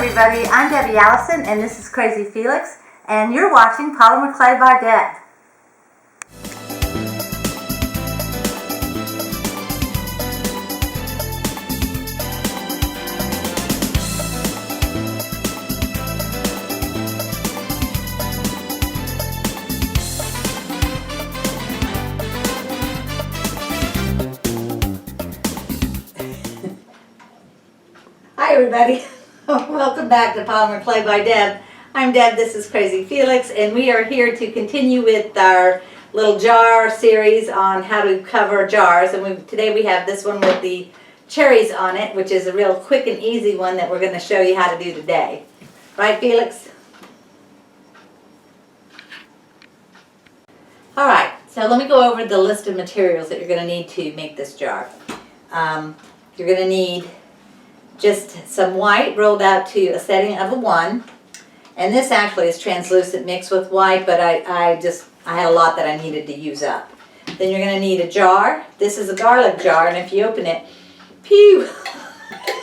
everybody, I'm Debbie Allison and this is Crazy Felix and you're watching Polymer Clay by Deb. Hi everybody, welcome back to Polymer Clay by Deb. I'm Deb, this is Crazy Felix, and we are here to continue with our little jar series on how to cover jars. And today we have this one with the cherries on it, which is a real quick and easy one that we're going to show you how to do today. Right, Felix? Alright, so let me go over the list of materials that you're going to need to make this jar. You're going to need just some white rolled out to a setting of a 1. And this actually is translucent mixed with white, but I had a lot that I needed to use up. Then you're going to need a jar. This is a garlic jar, and if you open it, pew,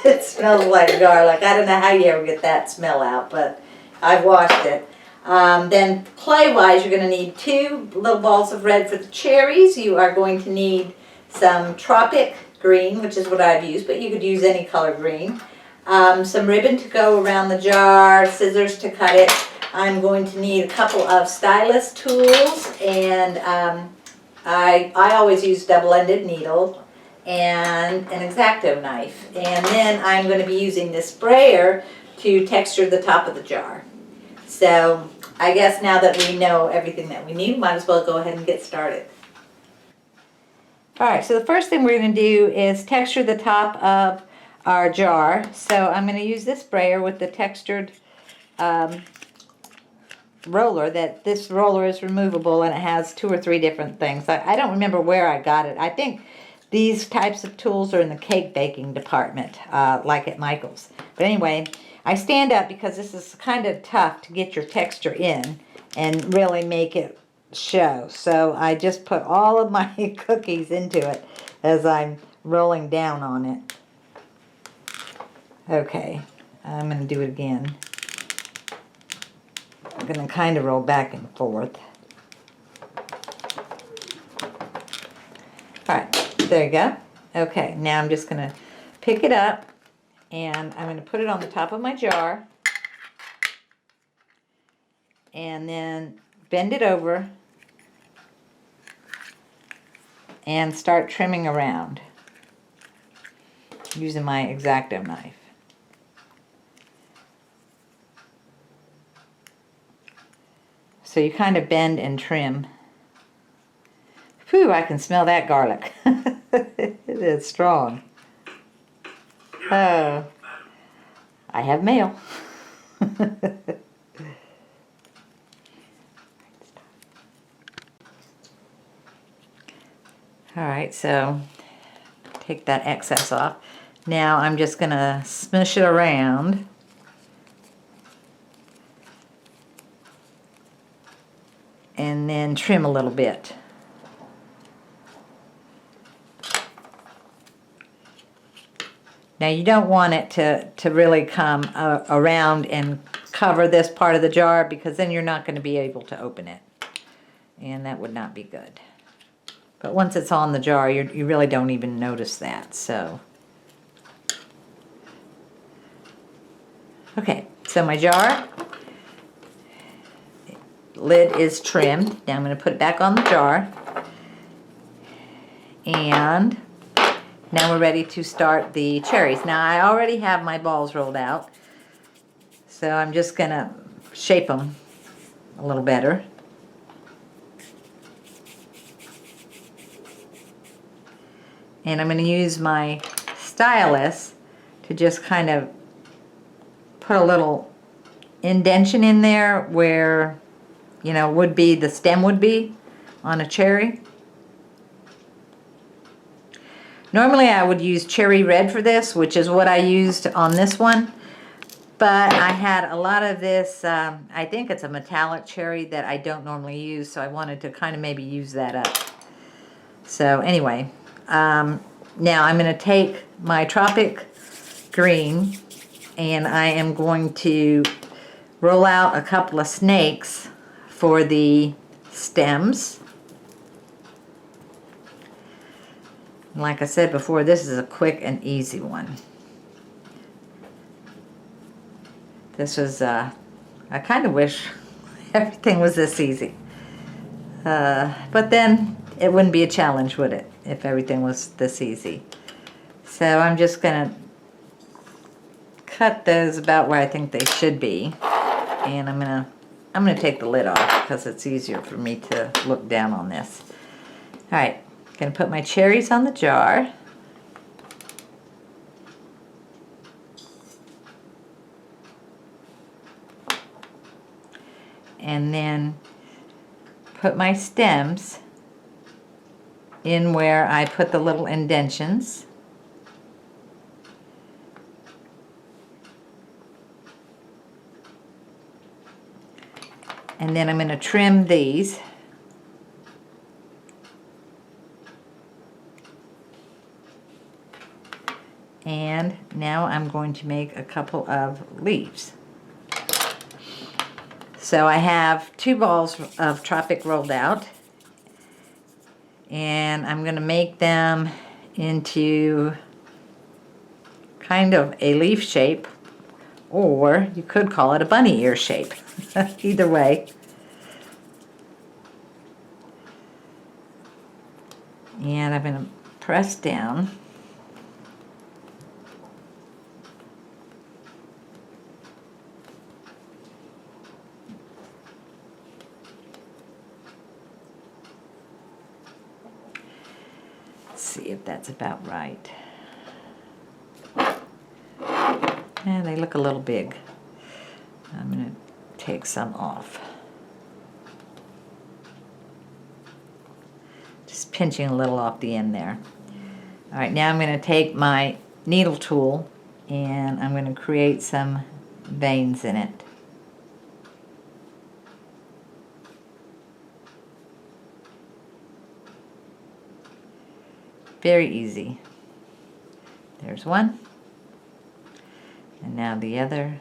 it smells like garlic. I don't know how you ever get that smell out, but I've washed it. Then clay-wise, you're going to need 2 little balls of red for the cherries. You are going to need some Tropic green, which is what I've used, but you could use any color green. Some ribbon to go around the jar, scissors to cut it. I'm going to need a couple of stylus tools, and I always use double-ended needle and an X-Acto knife. And then I'm going to be using this sprayer to texture the top of the jar. So I guess now that we know everything that we need, might as well go ahead and get started. Alright, so the first thing we're going to do is texture the top of our jar. So I'm going to use this sprayer with the textured roller. This roller is removable and it has 2 or 3 different things. I don't remember where I got it. I think these types of tools are in the cake baking department, like at Michael's. But anyway, I stand up because this is kind of tough to get your texture in and really make it show. So I just put all of my cookies into it as I'm rolling down on it. Okay, I'm going to do it again. I'm going to kind of roll back and forth. Alright, there you go. Okay, now I'm just going to pick it up and I'm going to put it on the top of my jar and then bend it over and start trimming around using my X-Acto knife. So you kind of bend and trim. Whew, I can smell that garlic. It is strong. Oh, I have mail. Alright, so take that excess off. Now I'm just going to smush it around. And then trim a little bit. Now you don't want it to really come around and cover this part of the jar because then you're not going to be able to open it. And that would not be good. But once it's on the jar, you really don't even notice that. So, okay, so my jar lid is trimmed. Now I'm going to put it back on the jar. And now we're ready to start the cherries. Now I already have my balls rolled out. So I'm just going to shape them a little better. And I'm going to use my stylus to just kind of put a little indentation in there where, you know, the stem would be on a cherry. Normally I would use cherry red for this, which is what I used on this one. But I had a lot of this, I think it's a metallic cherry that I don't normally use, so I wanted to kind of maybe use that up. So anyway. Now I'm going to take my Tropic green and I am going to roll out a couple of snakes for the stems. Like I said before, this is a quick and easy one. This was, I kind of wish everything was this easy. But then it wouldn't be a challenge, would it, if everything was this easy? So I'm just going to cut those about where I think they should be. And I'm going to take the lid off because it's easier for me to look down on this. All right, going to put my cherries on the jar. And then put my stems in where I put the little indentions. And then I'm going to trim these. And now I'm going to make a couple of leaves. So I have 2 balls of Tropic rolled out, and I'm going to make them into kind of a leaf shape, or you could call it a bunny ear shape. Either way. And I'm going to press down. See if that's about right. And they look a little big. I'm going to take some off. Just pinching a little off the end there. All right, now I'm going to take my needle tool and I'm going to create some veins in it. Very easy. There's one. And now the other.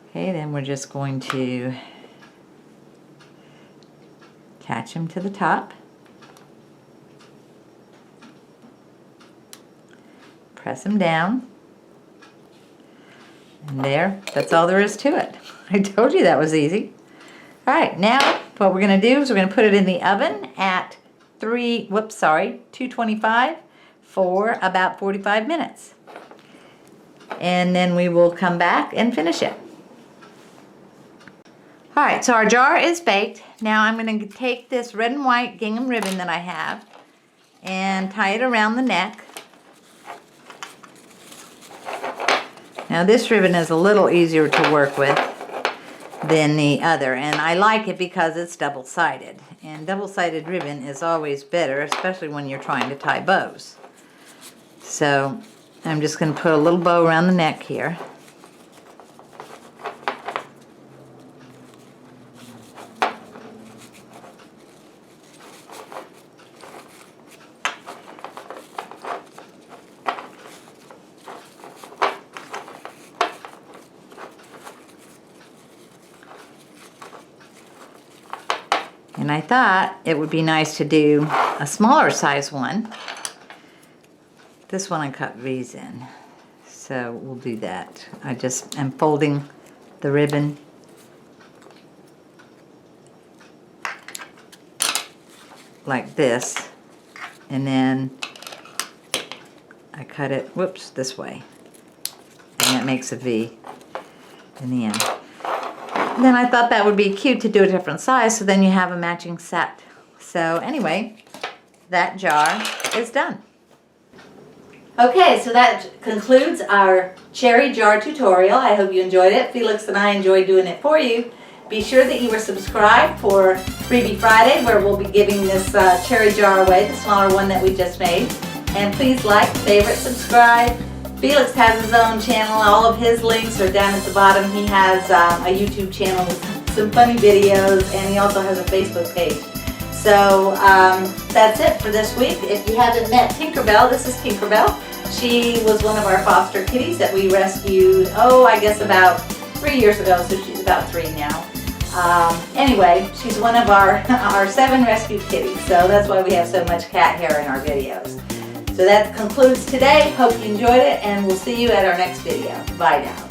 Okay, then we're just going to attach them to the top. Press them down. And there, that's all there is to it. I told you that was easy. All right, now what we're going to do is we're going to put it in the oven at 225 for about 45 minutes. And then we will come back and finish it. All right, so our jar is baked. Now I'm going to take this red and white gingham ribbon that I have and tie it around the neck. Now this ribbon is a little easier to work with than the other, and I like it because it's double-sided. And double-sided ribbon is always better, especially when you're trying to tie bows. So I'm just going to put a little bow around the neck here. And I thought it would be nice to do a smaller size one. This one I cut V's in, so we'll do that. I just am folding the ribbon like this, and then I cut it, whoops, this way, and that makes a V in the end. Then I thought that would be cute to do a different size, so then you have a matching set. So anyway, that jar is done. Okay, so that concludes our cherry jar tutorial. I hope you enjoyed it. Felix and I enjoyed doing it for you. Be sure that you are subscribed for Freebie Friday, where we'll be giving this cherry jar away, the smaller one that we just made. And please like, favorite, subscribe. Felix has his own channel. All of his links are down at the bottom. He has a YouTube channel with some funny videos, and he also has a Facebook page. So that's it for this week. If you haven't met Tinkerbell, this is Tinkerbell. She was one of our foster kitties that we rescued, I guess about 3 years ago, so she's about 3 now. Anyway, she's one of our 7 rescued kitties, so that's why we have so much cat hair in our videos. So that concludes today. Hope you enjoyed it, and we'll see you at our next video. Bye now.